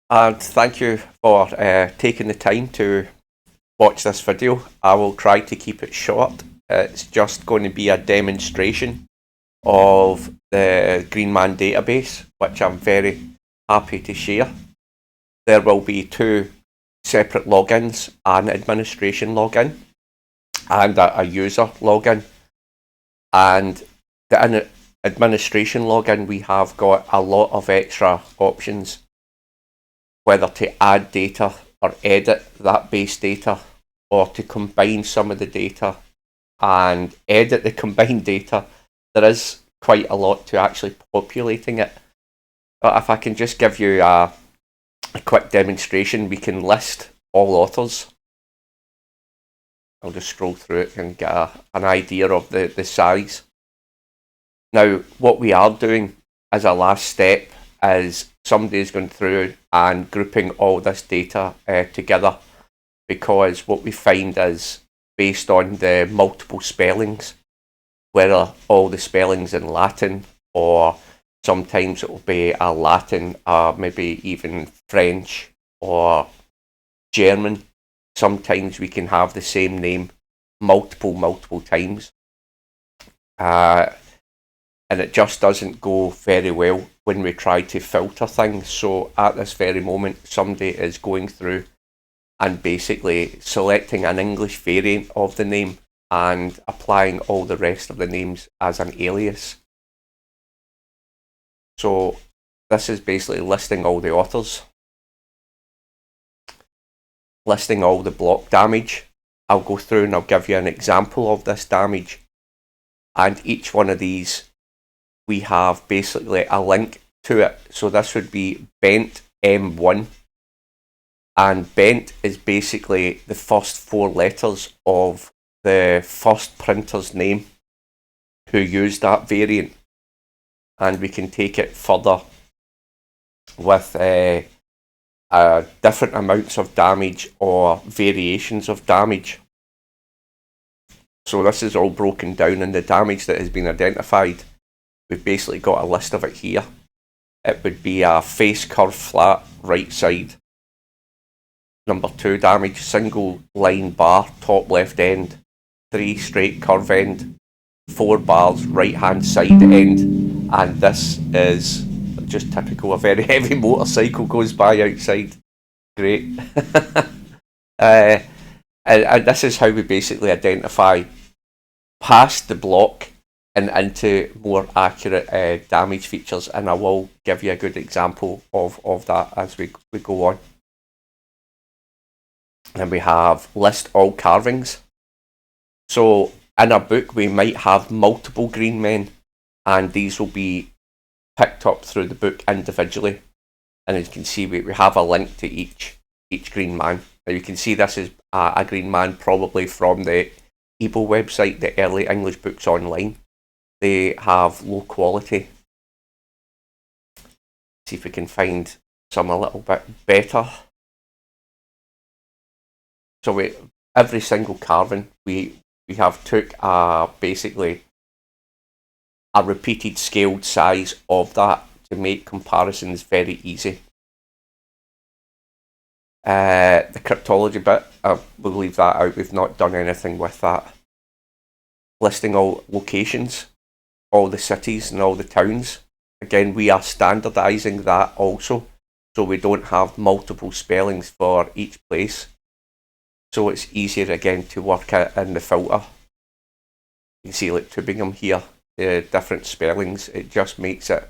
And thank you for taking the time to watch this video. I will try to keep it short. It's just going to be a demonstration of the Green Man database, which I'm very happy to share. There will be two separate logins, an administration login and a user login. And the administration login, we have got a lot of extra options, whether to add data or edit that base data, or to combine some of the data and edit the combined data. There is quite a lot to actually populating it. But if I can just give you a quick demonstration, we can list all authors. I'll just scroll through it and get an idea of the size. Now, what we are doing as a last step is somebody's going through and grouping all this data together, because what we find is, based on the multiple spellings, whether all the spellings in Latin, or sometimes it will be a Latin, maybe even French or German. Sometimes we can have the same name multiple times. And it just doesn't go very well when we try to filter things. So at this very moment, somebody is going through and basically selecting an English variant of the name and applying all the rest of the names as an alias. So this is basically listing all the authors, listing all the block damage. I'll go through and I'll give you an example of this damage. And each one of these, we have basically a link to it. So this would be bent M1. And bent is basically the first four letters of the first printer's name who used that variant. And we can take it further with different amounts of damage or variations of damage. So this is all broken down in the damage that has been identified. We've basically got a list of it here. It would be a face curve flat right side. Number 2 damage, single line bar top left end, 3 straight curve end, 4 bars right hand side end, and this is just typical. A very heavy motorcycle goes by outside. Great. And this is how we basically identify past the block and into more accurate damage features, and I will give you a good example of that as we go on. And we have list all carvings. So in a book we might have multiple green men, and these will be picked up through the book individually. And as you can see, we have a link to each green man. Now you can see this is a green man probably from the EBO website, the Early English Books Online. They have low quality. See if we can find some a little bit better. So every single carving we have took basically a repeated scaled size of that to make comparisons very easy. The cryptology bit, we'll leave that out. We've not done anything with that. Listing all locations, all the cities and all the towns. Again, we are standardizing that also, so we don't have multiple spellings for each place. So it's easier again to work out in the filter. You can see like Tübingen here, the different spellings. It just makes it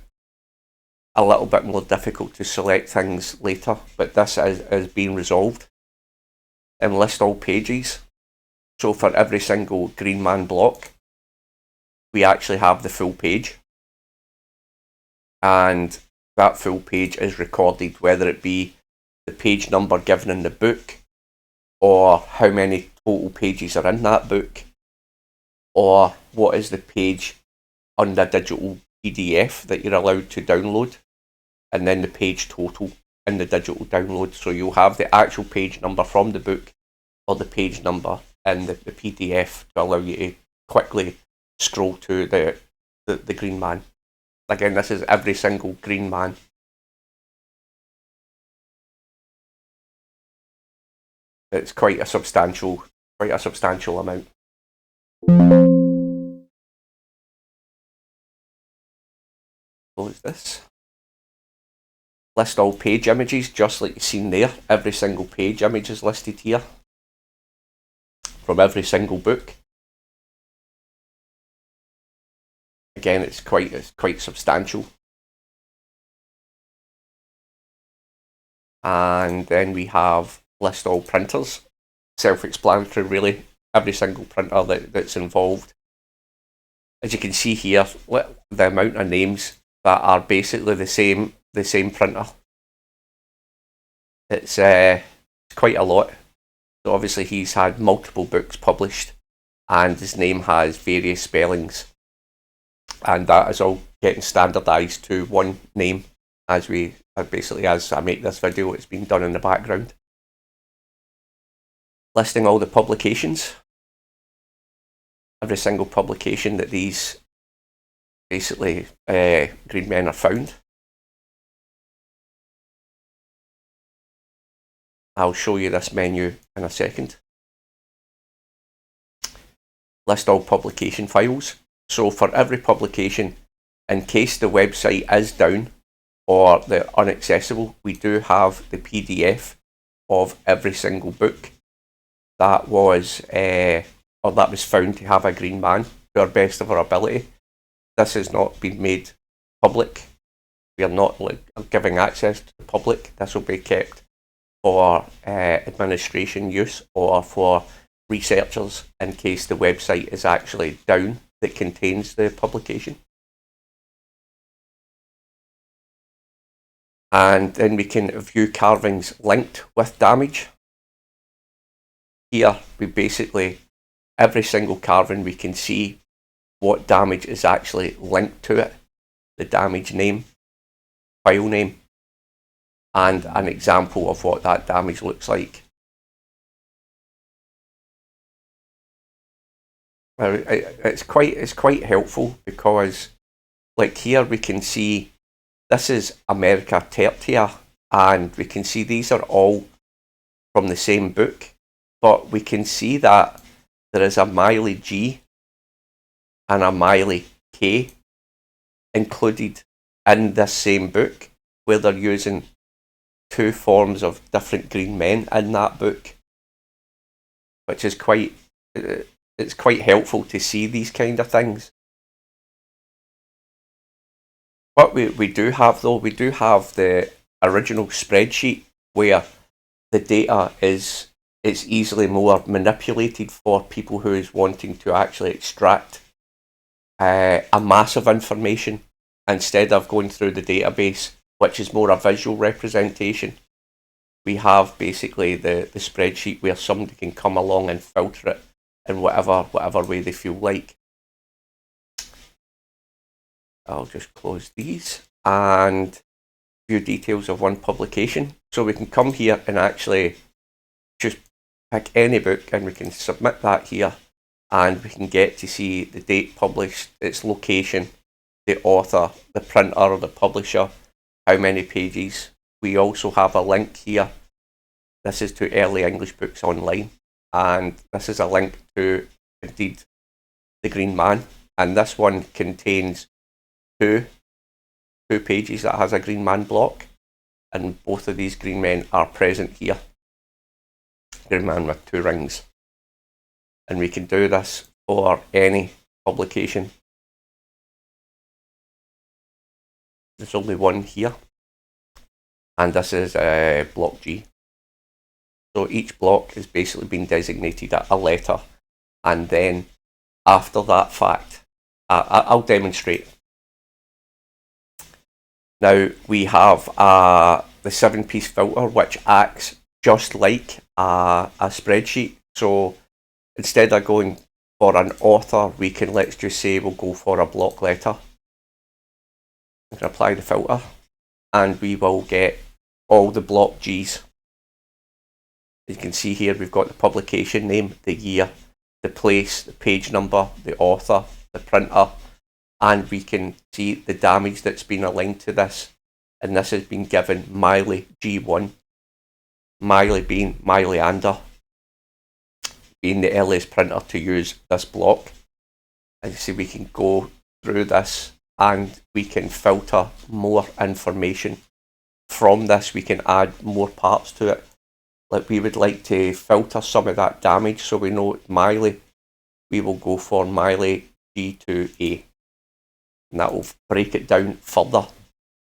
a little bit more difficult to select things later, but this is being resolved. And list all pages. So for every single green man block, we actually have the full page. And that full page is recorded, whether it be the page number given in the book, or how many total pages are in that book, or what is the page on the digital PDF that you're allowed to download, and then the page total in the digital download. So you'll have the actual page number from the book or the page number in the PDF to allow you to quickly scroll to the green man. Again, this is every single green man. it's quite a substantial amount. Close this. List all page images, just like you've seen there. Every single page image is listed here from every single book. Again, it's quite substantial. And then we have list all printers. Self-explanatory, really. Every single printer that's involved. As you can see here, the amount of names that are basically the same printer. It's quite a lot. So obviously he's had multiple books published, and his name has various spellings, and that is all getting standardised to one name as I make this video. It's been done in the background. Listing all the publications. Every single publication that these basically green men are found. I'll show you this menu in a second. List all publication files. So for every publication, in case the website is down or they're inaccessible, we do have the PDF of every single book that was found to have a green man to our best of our ability. This has not been made public. We are not giving access to the public. This will be kept for administration use or for researchers in case the website is actually down that contains the publication. And then we can view carvings linked with damage. Here we basically, every single carving, we can see what damage is actually linked to it, the damage name, file name, and an example of what that damage looks like. It's quite helpful because, like here, we can see this is America Tertia, and we can see these are all from the same book, but we can see that there is a Miley G and a Miley K included in this same book, where they're using two forms of different green men in that book, which is quite helpful to see these kind of things. What we do have though, we do have the original spreadsheet where the data is easily more manipulated for people who is wanting to actually extract a mass of information instead of going through the database, which is more a visual representation. We have basically the spreadsheet where somebody can come along and filter it in whatever way they feel like. I'll just close these and view details of one publication. So we can come here and actually just pick any book and we can submit that here, and we can get to see the date published, its location, the author, the printer or the publisher, how many pages. We also have a link here. This is to Early English Books Online, and this is a link to, indeed, The Green Man, and this one contains two pages that has a Green Man block, and both of these green men are present here. Green Man with two rings. And we can do this for any publication. There's only one here, and this is block G. So each block has basically been designated a letter, and then after that fact, I'll demonstrate. Now we have the 7-piece filter, which acts just like a spreadsheet. So instead of going for an author, we can, let's just say we'll go for a block letter. We can apply the filter and we will get all the block Gs. As you can see here, we've got the publication name, the year, the place, the page number, the author, the printer, and we can see the damage that's been aligned to this. And this has been given Miley G1, Miley being Miley Ander, being the earliest printer to use this block. As you see, we can go through this and we can filter more information. From this, we can add more parts to it. Like we would like to filter some of that damage, so we know Miley. We will go for Miley G2A, and that will break it down further.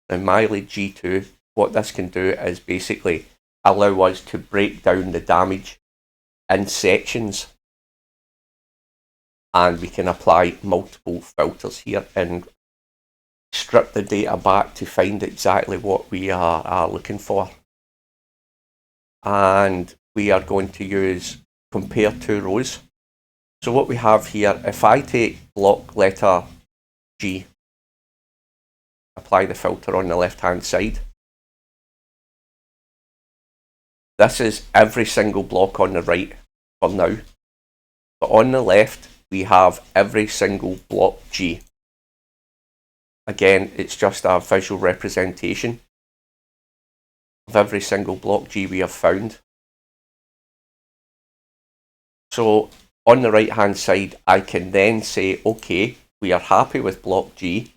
Now Miley G2, what this can do is basically allow us to break down the damage in sections, and we can apply multiple filters here and strip the data back to find exactly what we are looking for. And we are going to use compare two rows. So what we have here, if I take block letter G, apply the filter on the left hand side, this is every single block on the right for now, but on the left we have every single block G. Again, it's just a visual representation of every single block G we have found. So on the right hand side, I can then say, okay, we are happy with block G.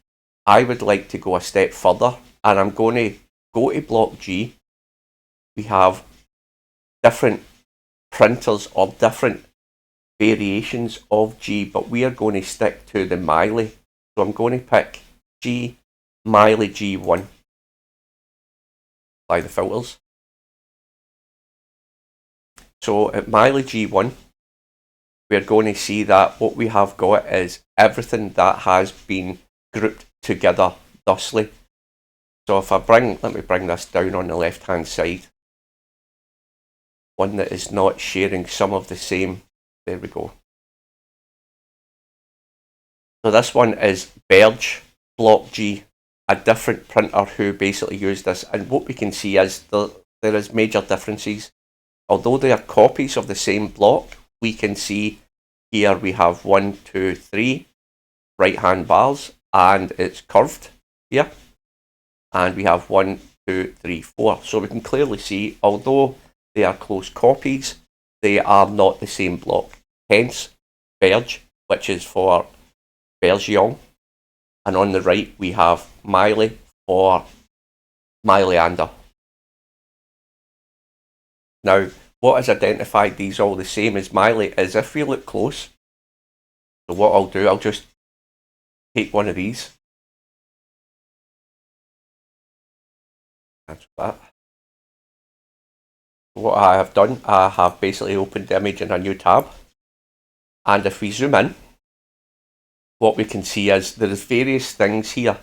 I would like to go a step further, and I'm going to go to block G. We have different printers or different variations of G, but we are going to stick to the Miley. So I'm going to pick G, Miley G1. Apply the filters. So at Miley G1, we're going to see that what we have got is everything that has been grouped together thusly. So if let me bring this down on the left hand side, one that is not sharing some of the same, there we go. So this one is Berge Block G, a different printer who basically used this, and what we can see is there is major differences. Although they are copies of the same block, we can see here we have 1, 2, 3 right hand bars, and it's curved here, and we have 1, 2, 3, 4. So we can clearly see, although they are close copies, they are not the same block. Hence Berge, which is for Bergeon, and on the right we have Miley for Mileander. Now, what has identified these all the same as Miley is if we look close. So what I'll do, I'll just take one of these. That's that. What I have done, I have basically opened the image in a new tab. And if we zoom in, what we can see is there's various things here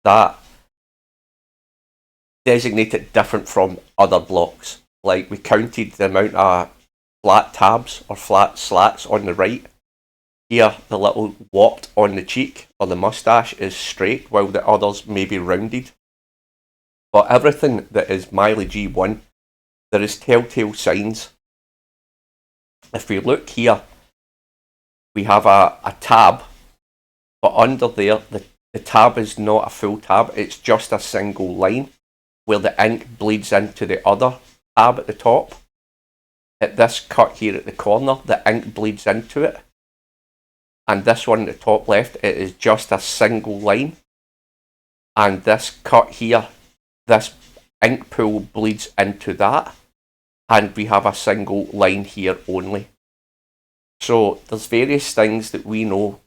that designate it different from other blocks. Like we counted the amount of flat tabs or flat slats on the right. Here, the little wart on the cheek or the moustache is straight, while the others may be rounded. But everything that is Miley G1, there is telltale signs. If we look here, we have a tab, but under there, the tab is not a full tab, it's just a single line where the ink bleeds into the other tab at the top. At this cut here at the corner, the ink bleeds into it. And this one at the top left, it is just a single line. And this cut here, this ink pool bleeds into that. And we have a single line here only. So there's various things that we know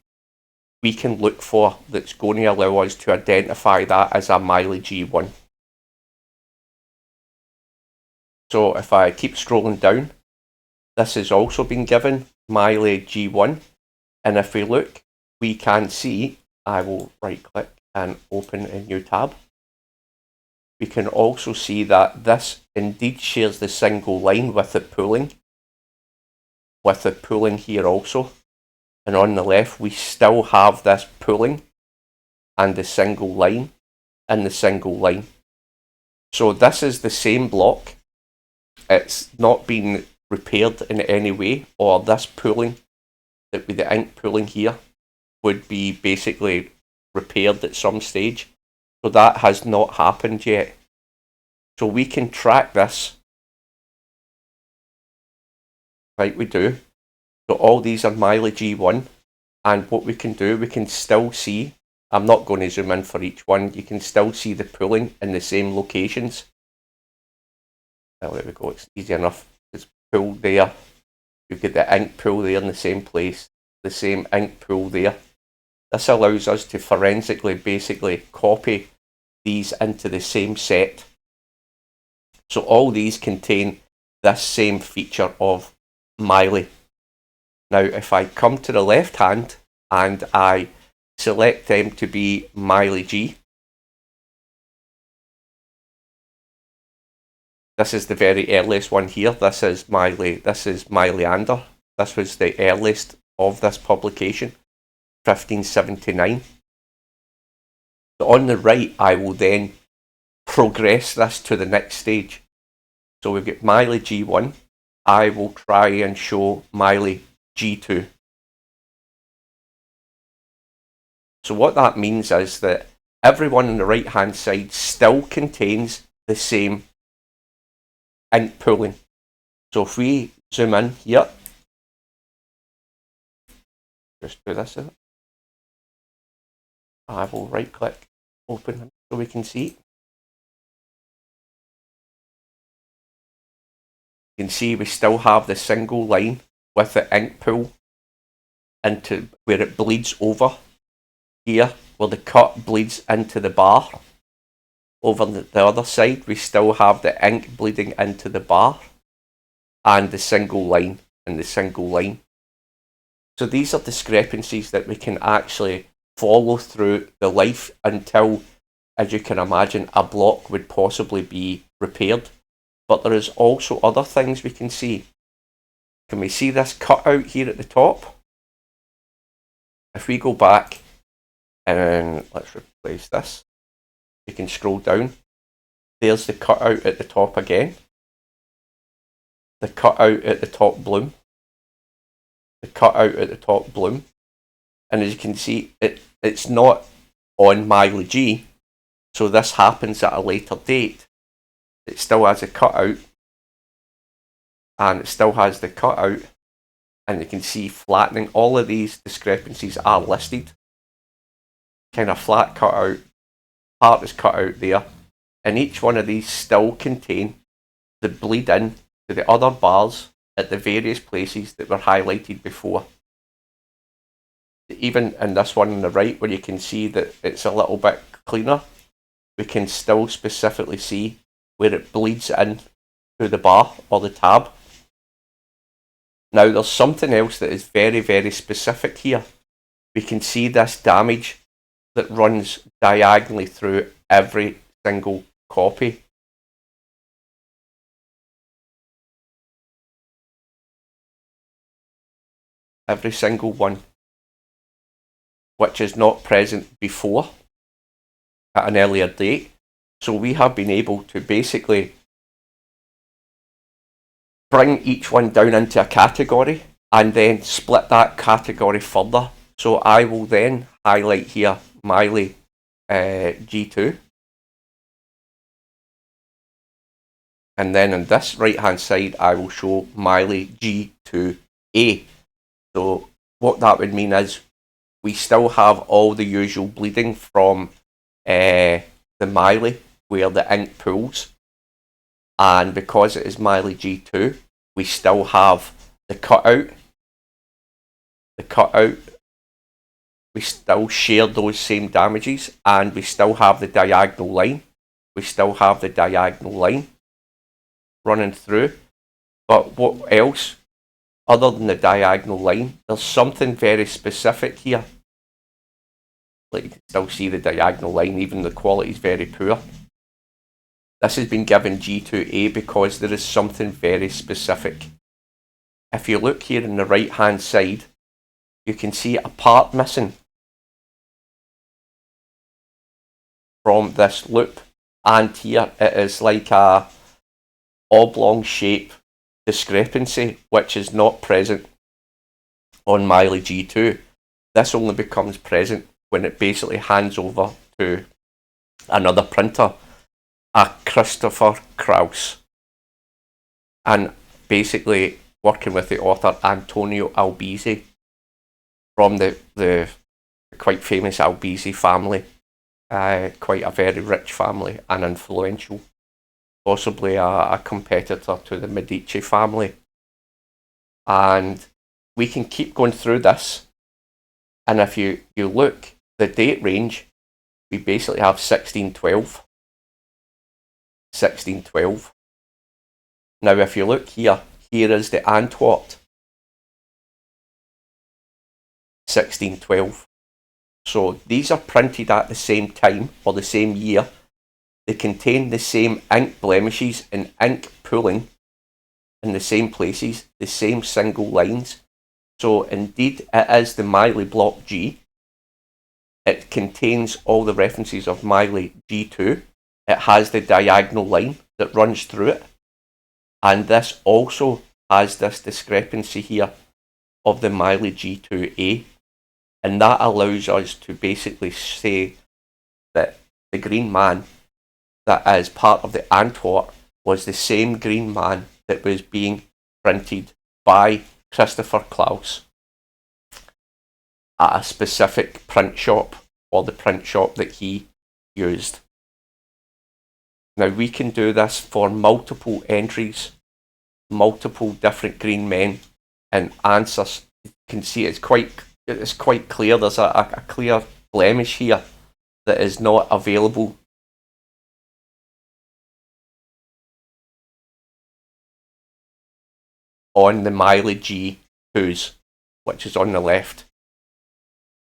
we can look for that's going to allow us to identify that as a Miley G1. So if I keep scrolling down, this has also been given Miley G1. And if we look, we can see, I will right click and open a new tab. We can also see that this indeed shares the single line with the pooling here also. And on the left, we still have this pooling and the single line and the single line. So this is the same block. It's not been repaired in any way, or this pooling, that with the ink pooling here, would be basically repaired at some stage. So that has not happened yet. So we can track this, like we do, So all these are Miley G1, and what we can do, we can still see, I'm not going to zoom in for each one, you can still see the pooling in the same locations. Well, there we go, it's easy enough. It's pooled there. We've got the ink pool there in the same place, the same ink pool there. This allows us to forensically basically copy these into the same set. So all these contain this same feature of Miley. Now if I come to the left hand and I select them to be Miley G, this is the very earliest one here. This is Miley-ander. This was the earliest of this publication, 1579. So on the right, I will then progress this to the next stage. So we've got Miley G1. I will try and show Miley G2. So what that means is that everyone on the right hand side still contains the same ink pooling. So if we zoom in here, just do this, I will right click, open them so we can see. You can see we still have the single line with the ink pool into where it bleeds over here, where the cut bleeds into the bar. Over the other side, we still have the ink bleeding into the bar and the single line and the single line. So these are discrepancies that we can actually follow through the life until, as you can imagine, a block would possibly be repaired. But there is also other things we can see. Can we see this cutout here at the top? If we go back and let's replace this, we can scroll down. There's the cutout at the top again. The cutout at the top bloom. The cutout at the top bloom. And as you can see, it's not on Miley G, so this happens at a later date. It still has a cutout, and it still has the cutout, and you can see flattening. All of these discrepancies are listed. Kind of flat cutout, part is cut out there, and each one of these still contain the bleed in to the other bars at the various places that were highlighted before. Even in this one on the right, where you can see that it's a little bit cleaner, we can still specifically see where it bleeds in through the bar or the tab. Now there's something else that is very, very specific here. We can see this damage that runs diagonally through every single copy. Every single one, which is not present before at an earlier date. So we have been able to basically bring each one down into a category and then split that category further. So I will then highlight here Miley G2. And then on this right hand side, I will show Miley G2A. So what that would mean is we still have all the usual bleeding from the Miley where the ink pools. And because it is Miley G2, we still have the cutout. The cutout, we still share those same damages, and we still have the diagonal line. We still have the diagonal line running through. But what else, other than the diagonal line, there's something very specific here. Like you can still see the diagonal line, even the quality is very poor. This has been given G2A because there is something very specific. If you look here on the right hand side, you can see a part missing from this loop, and here it is like a oblong shape discrepancy which is not present on Miley G2. This only becomes present when it basically hands over to another printer, a Christopher Kraus, and basically working with the author Antonio Albizi from the quite famous Albizi family, quite a very rich family and influential, possibly a competitor to the Medici family. And we can keep going through this, and if you look, the date range, we basically have 1612. 1612. Now if you look here, here is the Antwort. 1612. So these are printed at the same time, or the same year. They contain the same ink blemishes and ink pooling in the same places, the same single lines. So indeed it is the Miley block G. It contains all the references of Miley G2. It has the diagonal line that runs through it. And this also has this discrepancy here of the Miley G2A. And that allows us to basically say that the Green Man that is part of the Antwort was the same Green Man that was being printed by Christopher Klaus at a specific print shop, or the print shop that he used. Now we can do this for multiple entries, multiple different green men, and answers. You can see it's quite clear. There's a clear blemish here that is not available. On the Miley G2s, which is on the left.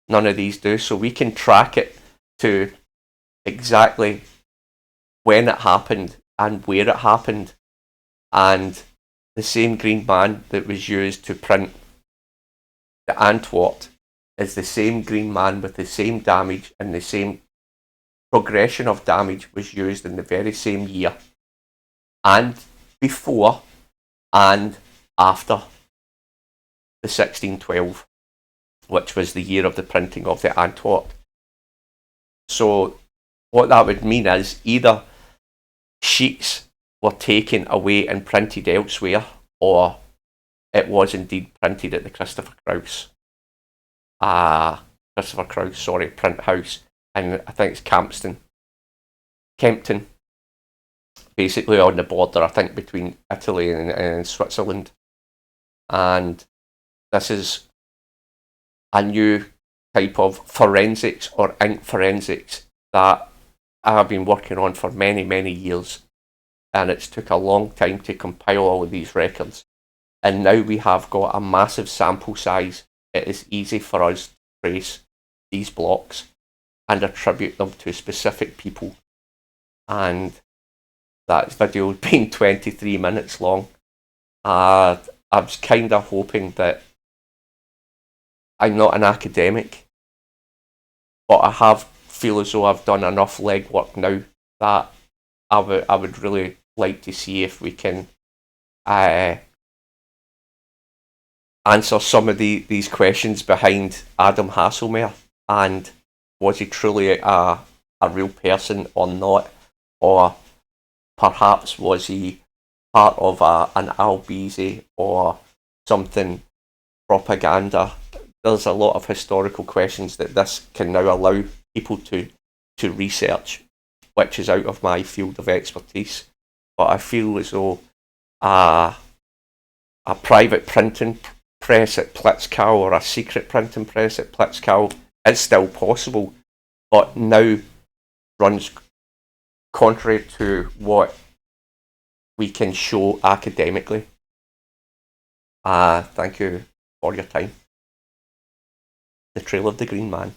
None of these do, so we can track it to exactly when it happened and where it happened, and the same Green Man that was used to print the Antwort is the same Green Man with the same damage, and the same progression of damage was used in the very same year, and before and after the 1612, which was the year of the printing of the Antwort. So what that would mean is either sheets were taken away and printed elsewhere, or it was indeed printed at the Christopher Kraus print house, and I think it's Kempton, basically on the border, I think, between Italy and Switzerland. And this is a new type of forensics, or ink forensics, that I have been working on for many, many years. And it's took a long time to compile all of these records. And now we have got a massive sample size. It is easy for us to trace these blocks and attribute them to specific people. And that video has been 23 minutes long. I was kind of hoping that I'm not an academic, but I feel as though I've done enough legwork now that I would really like to see if we can answer some of these questions behind Adam Haslmayr, and was he truly a real person or not, or perhaps was he part of an Albizi or something propaganda. There's a lot of historical questions that this can now allow people to research, which is out of my field of expertise. But I feel as though a private printing press at Plitzkau, or a secret printing press at Plitzkau, is still possible, but now runs contrary to what we can show academically. Thank you for your time. The Trail of the Green Man.